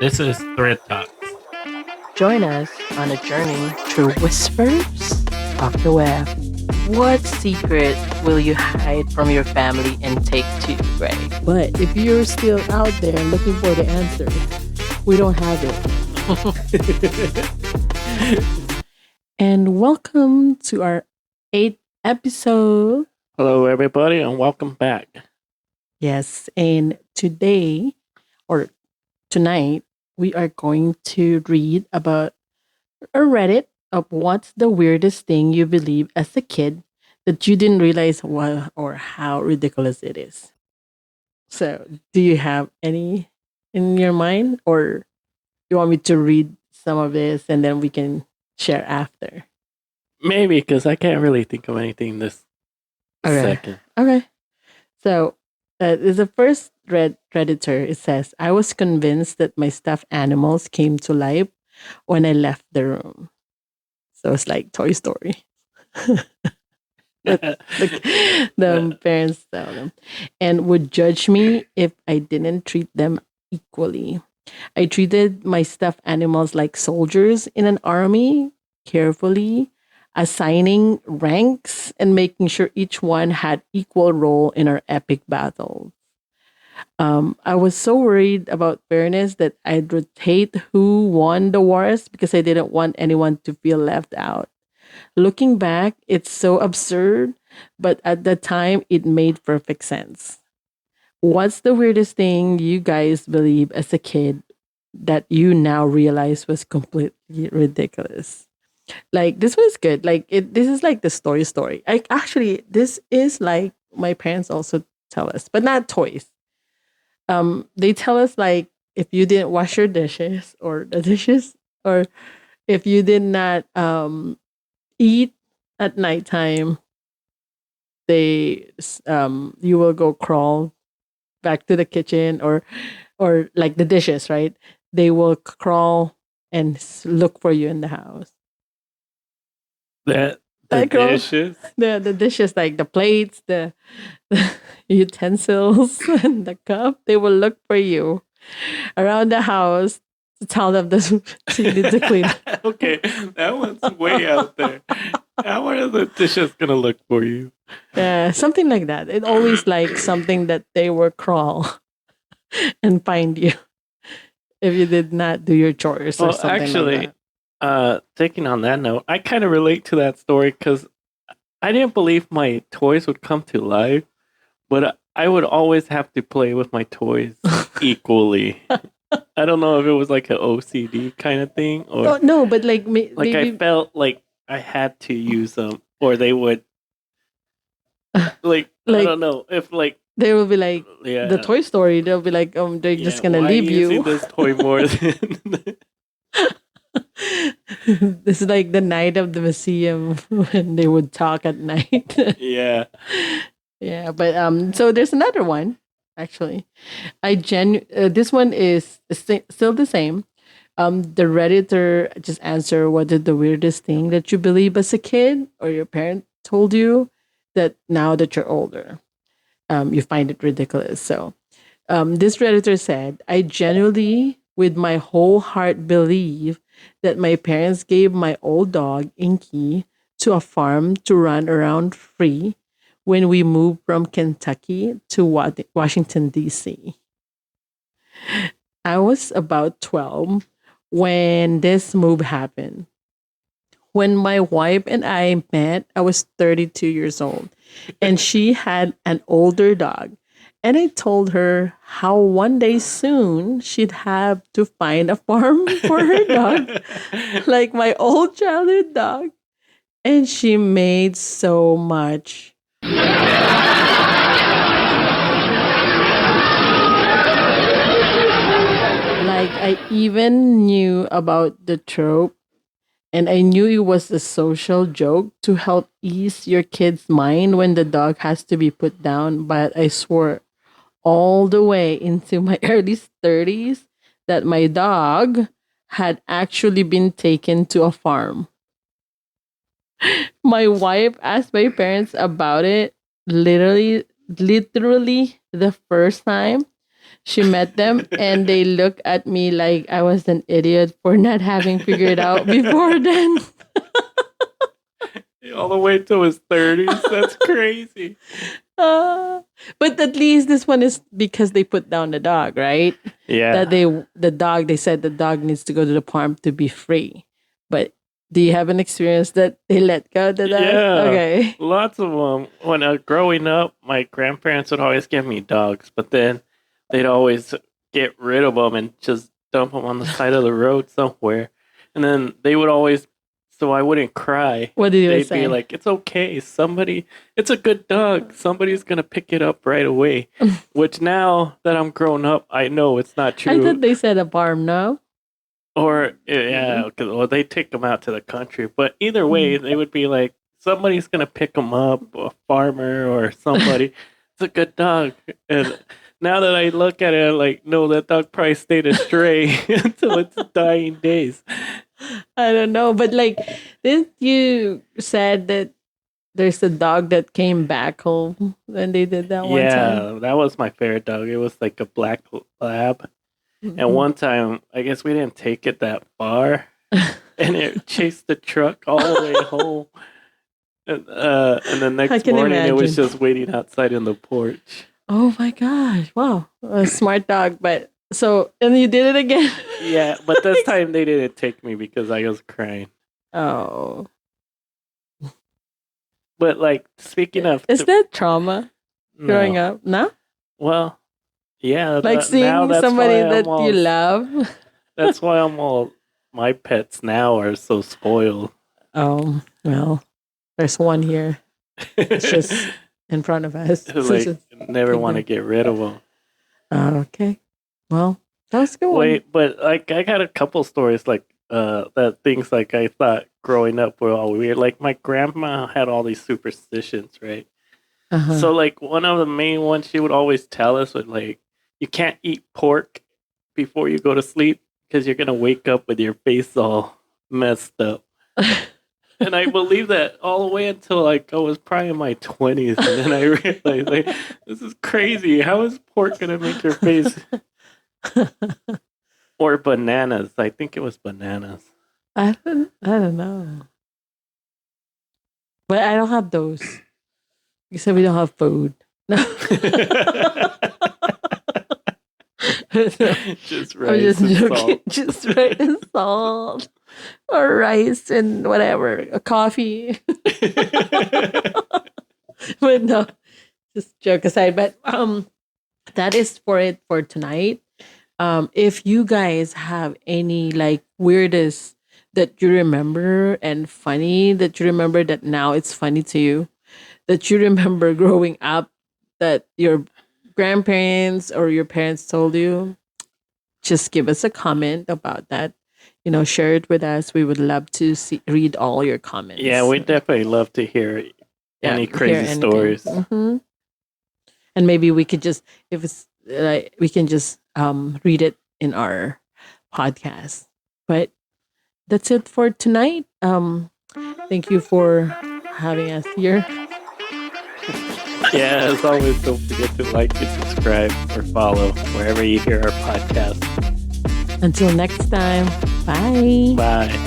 This is ThreadTalkz. Join us on a journey through whispers of the web. What secret will you hide from your family and take to the grave? But if you're still out there looking for the answer, we don't have it. And welcome to our 8th episode. Hello, everybody, and welcome back. Yes, and today or tonight, we are going to read about a Reddit of what's the weirdest thing you believe as a kid that you didn't realize what or how ridiculous it is. So, do you have any in your mind, or you want me to read some of this and then we can share after? Maybe because I can't really think of anything this Okay. second. Okay. So, the first Redditor, it says, I was convinced that my stuffed animals came to life when I left the room. So it's like Toy Story. The parents tell them, and would judge me if I didn't treat them equally. I treated my stuffed animals like soldiers in an army, carefully assigning ranks and making sure each one had equal role in our epic battle. I was so worried about fairness that I'd rotate who won the wars because I didn't want anyone to feel left out. Looking back, it's so absurd, but at the time, it made perfect sense. What's the weirdest thing you guys believe as a kid that you now realize was completely ridiculous? Like this was good. Like this is like the story. I actually this is like my parents also tell us, but not toys. They tell us like if you didn't wash your dishes or the dishes, or if you did not eat at nighttime, you will go crawl back to the kitchen, or like the dishes, right? They will crawl and look for you in the house. The I crawl dishes. the dishes, like the plates, the utensils, and the cup. They will look for you around the house to tell them this you need to clean. Okay, that one's way out there. How are the dishes gonna look for you? Yeah, something like that. It always like something that they will crawl and find you if you did not do your chores or Well, something actually, like that. thinking on that note, I kind of relate to that story because I didn't believe my toys would come to life, but I would always have to play with my toys equally. I don't know if it was like an OCD kind of thing, or Oh no, but like like I maybe felt like I had to use them, or they would like I like don't know if like they will be like the yeah Toy Story. They'll be like, they're yeah just gonna why leave using you. this toy more than This is like the night of the museum when they would talk at night. yeah. Yeah, but so there's another one actually. This one is still the same. The redditor just answer, what is the weirdest thing that you believe as a kid or your parent told you that now that you're older, you find it ridiculous. So this redditor said, I genuinely with my whole heart believe that my parents gave my old dog Inky to a farm to run around free when we moved from Kentucky to Washington, D.C. I was about 12 when this move happened. When my wife and I met, I was 32 years old, and she had an older dog. And I told her how one day soon she'd have to find a farm for her dog, like my old childhood dog. And she made so much. Like I even knew about the trope, and I knew it was a social joke to help ease your kid's mind when the dog has to be put down. But I swore all the way into my early 30s that my dog had actually been taken to a farm. My wife asked my parents about it literally the first time. she met them and they look at me like I was an idiot for not having figured out before then. All the way to his 30s. That's crazy. But at least this one is because they put down the dog, right? Yeah. That they said the dog needs to go to the farm to be free. But do you have an experience that they let go of the dog? Yeah. Okay. Lots of them. When I was growing up, my grandparents would always give me dogs, but then they'd always get rid of them and just dump them on the side of the road somewhere. And then they would always, so I wouldn't cry. What did They'd you say? be like, it's okay. It's a good dog. Somebody's going to pick it up right away. Which now that I'm grown up, I know it's not true. I thought they said a farm, no? Or, yeah, because they take them out to the country. But either way, they would be like, somebody's going to pick them up, a farmer or somebody. It's a good dog. And now that I look at it, I'm like, no, that dog probably stayed astray until its dying days. I don't know. But like, didn't you said that there's a dog that came back home when they did that one time? Yeah, that was my favorite dog. It was like a black lab. Mhm. And one time, I guess we didn't take it that far, and it chased the truck all the way home. And the I next can morning, it was imagine. just waiting outside in the porch. Oh my gosh. Wow. A smart dog. But so, and you did it again? Yeah, but this time they didn't take me because I was crying. Oh. But like, speaking of, Is that trauma growing up? No? Well, yeah, Like now seeing that's somebody why that I'm all, you love? That's why I'm all. My pets now are so spoiled. Oh, well, there's one here. It's just in front of us. It's like never take want to them. get rid of them. Okay. Well, that was a good one. Wait, but like I got a couple stories like that things like I thought growing up were all weird. Like my grandma had all these superstitions, right? Uh-huh. So like one of the main ones she would always tell us was like you can't eat pork before you go to sleep because you're gonna wake up with your face all messed up. And I believe that all the way until like I was probably in my 20s, and then I realized like this is crazy. How is pork gonna make your face? Or bananas? I think it was bananas. I don't know. But I don't have those. You said we don't have food. No. Just I'm rice just and joking. salt. Just rice and salt. Or rice and whatever. A coffee. But no. Just joke aside. But that is for it for tonight. If you guys have any like weirdest that you remember and funny that you remember that now it's funny to you, that you remember growing up that your grandparents or your parents told you, just give us a comment about that. You know, share it with us. We would love to read all your comments. Yeah, we'd definitely love to hear any hear crazy anything. stories. Mhm. And maybe we could just, if it's like, we can just read it in our podcast. But that's it for tonight. Thank you for having us here. Yeah, as always, don't forget to like and subscribe or follow wherever you hear our podcast. Until next time, bye. Bye.